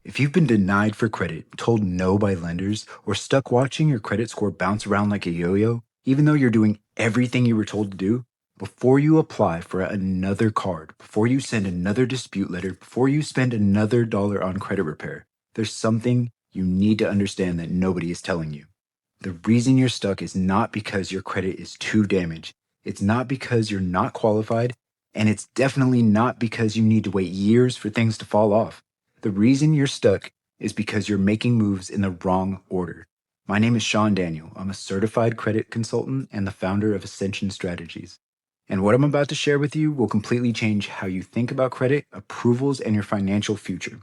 If you've been denied for credit, told no by lenders, or stuck watching your credit score bounce around like a yo yo, even though you're doing everything you were told to do, before you apply for another card, before you send another dispute letter, before you spend another dollar on credit repair, there's something you need to understand that nobody is telling you. The reason you're stuck is not because your credit is too damaged. It's not because you're not qualified, and it's definitely not because you need to wait years for things to fall off. The reason you're stuck is because you're making moves in the wrong order. My name is Sean Daniel. I'm a certified credit consultant and the founder of Ascension Strategies. And what I'm about to share with you will completely change how you think about credit, approvals, and your financial future.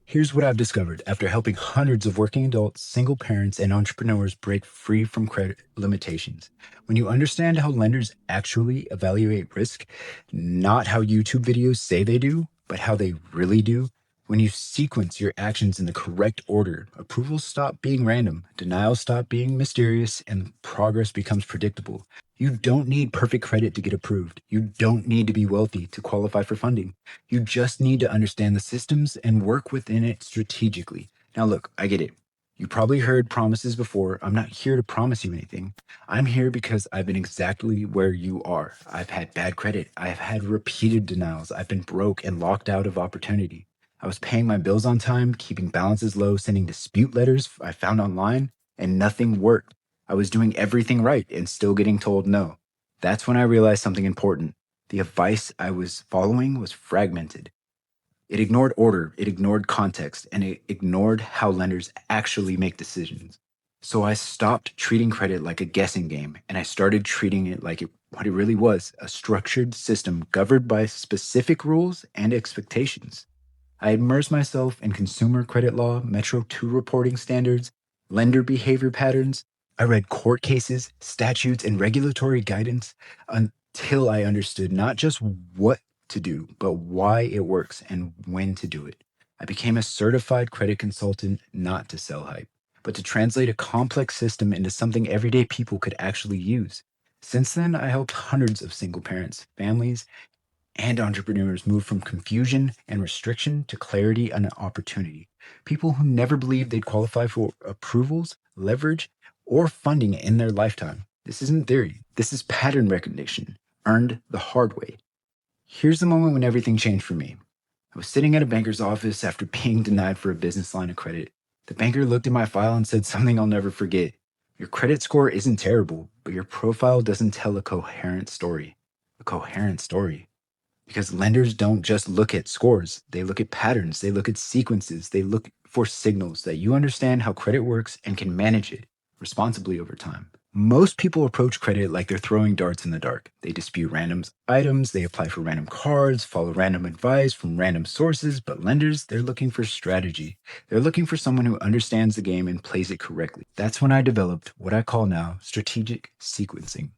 Here's what I've discovered after helping hundreds of working adults, single parents, and entrepreneurs break free from credit limitations. When you understand how lenders actually evaluate risk, not how YouTube videos say they do, but how they really do, when you sequence your actions in the correct order, approvals stop being random, denials stop being mysterious, and progress becomes predictable. You don't need perfect credit to get approved. You don't need to be wealthy to qualify for funding. You just need to understand the systems and work within it strategically. Now, look, I get it. You probably heard promises before. I'm not here to promise you anything. I'm here because I've been exactly where you are. I've had bad credit. I've had repeated denials. I've been broke and locked out of opportunity. I was paying my bills on time, keeping balances low, sending dispute letters I found online, and nothing worked. I was doing everything right and still getting told no. That's when I realized something important. The advice I was following was fragmented. It ignored order, it ignored context, and it ignored how lenders actually make decisions. So I stopped treating credit like a guessing game, and I started treating it like what it really was, a structured system governed by specific rules and expectations. I immersed myself in consumer credit law, Metro 2 reporting standards, lender behavior patterns. I read court cases, statutes, and regulatory guidance until I understood not just what to do, but why it works and when to do it. I became a certified credit consultant not to sell hype, but to translate a complex system into something everyday people could actually use. Since then, I helped hundreds of single parents, families, and entrepreneurs move from confusion and restriction to clarity and opportunity. People who never believed they'd qualify for approvals, leverage, or funding in their lifetime. This isn't theory, this is pattern recognition, earned the hard way. Here's the moment when everything changed for me. I was sitting at a banker's office after being denied for a business line of credit. The banker looked at my file and said something I'll never forget. Your credit score isn't terrible, but your profile doesn't tell a coherent story. A coherent story. Because lenders don't just look at scores, they look at patterns, they look at sequences, they look for signals that you understand how credit works and can manage it responsibly over time. Most people approach credit like they're throwing darts in the dark. They dispute random items, they apply for random cards, follow random advice from random sources, but lenders, they're looking for strategy. They're looking for someone who understands the game and plays it correctly. That's when I developed what I call now strategic sequencing.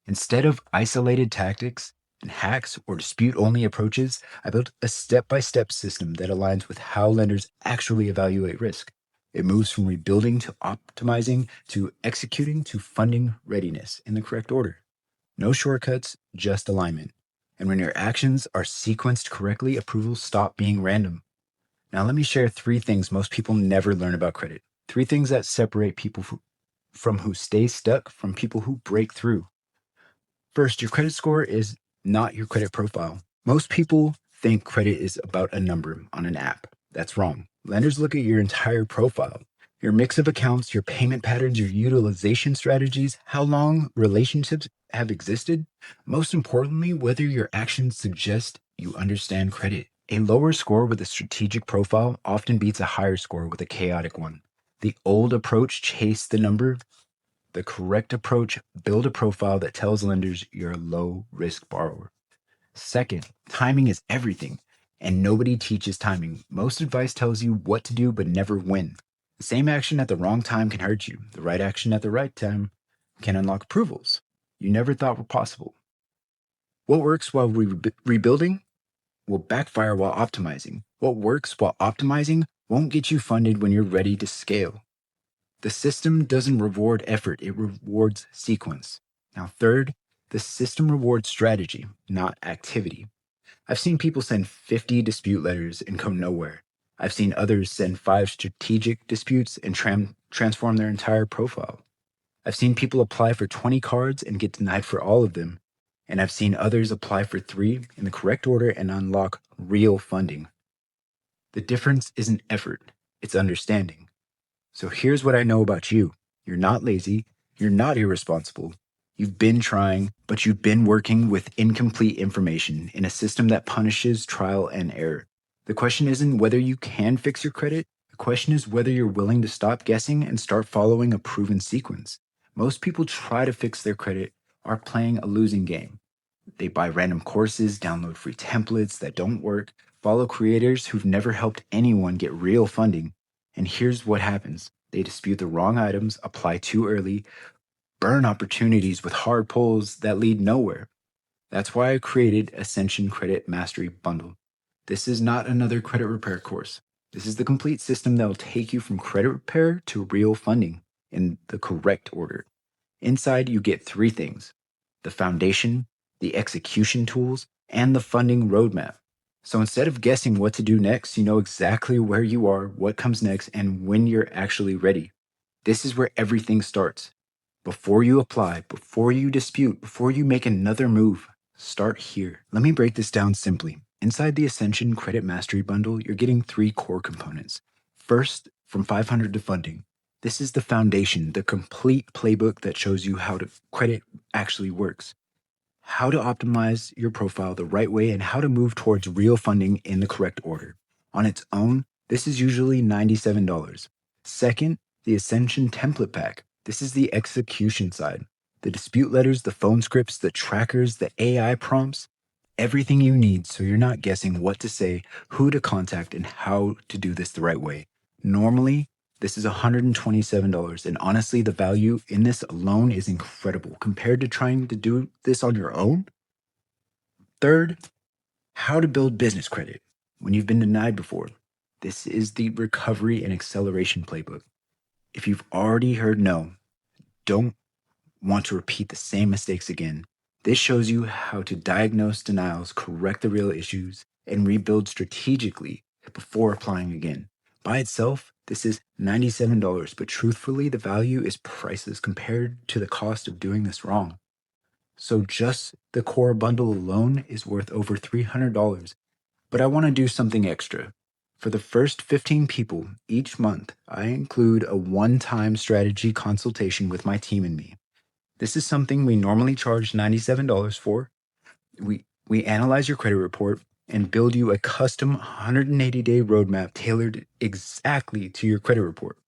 Instead of isolated tactics and hacks or dispute only approaches, I built a step by step system that aligns with how lenders actually evaluate risk. It moves from rebuilding to optimizing to executing to funding readiness in the correct order. No shortcuts, just alignment. And when your actions are sequenced correctly, approvals stop being random. Now, let me share three things most people never learn about credit. Three things that separate people from who stay stuck from people who break through. First, your credit score is not your credit profile. Most people think credit is about a number on an app. That's wrong. Lenders look at your entire profile, your mix of accounts, your payment patterns, your utilization strategies, how long relationships have existed. Most importantly, whether your actions suggest you understand credit. A lower score with a strategic profile often beats a higher score with a chaotic one. The old approach, chase the number. The correct approach, build a profile that tells lenders you're a low risk borrower. Second, timing is everything, and nobody teaches timing. Most advice tells you what to do, but never when. The same action at the wrong time can hurt you. The right action at the right time can unlock approvals you never thought were possible. What works while rebuilding will backfire while optimizing. What works while optimizing won't get you funded when you're ready to scale. The system doesn't reward effort, it rewards sequence. Now, third, the system rewards strategy, not activity. I've seen people send 50 dispute letters and go nowhere. I've seen others send 5 strategic disputes and transform their entire profile. I've seen people apply for 20 cards and get denied for all of them. And I've seen others apply for 3 in the correct order and unlock real funding. The difference isn't effort, it's understanding. So here's what I know about you: you're not lazy, you're not irresponsible. You've been trying, but you've been working with incomplete information in a system that punishes trial and error. The question isn't whether you can fix your credit, the question is whether you're willing to stop guessing and start following a proven sequence. Most people try to fix their credit are playing a losing game. They buy random courses, download free templates that don't work, follow creators who've never helped anyone get real funding. And here's what happens: they dispute the wrong items, apply too early, burn opportunities with hard pulls that lead nowhere. That's why I created Ascension Credit Mastery Bundle. This is not another credit repair course. This is the complete system that will take you from credit repair to real funding in the correct order. Inside, you get 3 things: the foundation, the execution tools, and the funding roadmap. So instead of guessing what to do next, you know exactly where you are, what comes next, and when you're actually ready. This is where everything starts. Before you apply, before you dispute, before you make another move, start here. Let me break this down simply. Inside the Ascension Credit Mastery Bundle, you're getting 3 core components. First, from 500 to funding. This is the foundation, the complete playbook that shows you how credit actually works, how to optimize your profile the right way, and how to move towards real funding in the correct order. On its own, this is usually $97. Second, the Ascension Template Pack. This is the execution side. The dispute letters, the phone scripts, the trackers, the AI prompts, everything you need so you're not guessing what to say, who to contact, and how to do this the right way. Normally, this is $127, and honestly, the value in this alone is incredible compared to trying to do this on your own. Third, how to build business credit when you've been denied before. This is the recovery and acceleration playbook. If you've already heard no, don't want to repeat the same mistakes again. This shows you how to diagnose denials, correct the real issues, and rebuild strategically before applying again. By itself, this is $97, but truthfully, the value is priceless compared to the cost of doing this wrong. So just the core bundle alone is worth over $300. But I want to do something extra. For the first 15 people each month, I include a one-time strategy consultation with my team and me. This is something we normally charge $97 for. We analyze your credit report and build you a custom 180-day roadmap tailored exactly to your credit report.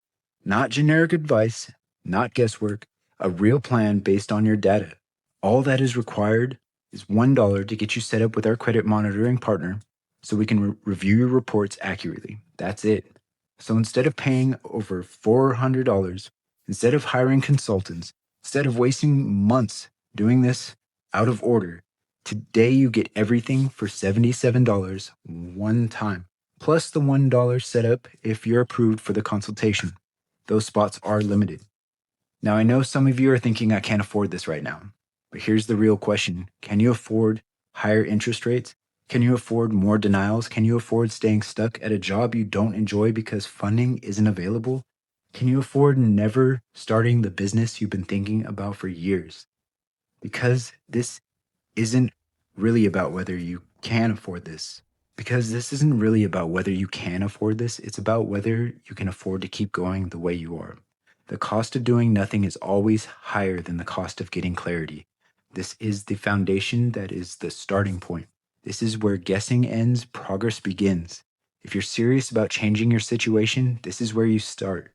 Not generic advice, not guesswork, a real plan based on your data. All that is required is $1 to get you set up with our credit monitoring partner so we can review your reports accurately. That's it. So instead of paying over $400, instead of hiring consultants, instead of wasting months doing this out of order, today you get everything for $77 one time, plus the $1 setup if you're approved for the consultation. Those spots are limited. Now, I know some of you are thinking I can't afford this right now, but here's the real question. Can you afford higher interest rates? Can you afford more denials? Can you afford staying stuck at a job you don't enjoy because funding isn't available? Can you afford never starting the business you've been thinking about for years? Because this isn't really about whether you can afford this. Because this isn't really about whether you can afford this, it's about whether you can afford to keep going the way you are. The cost of doing nothing is always higher than the cost of getting clarity. This is the foundation that is the starting point. This is where guessing ends, progress begins. If you're serious about changing your situation, this is where you start.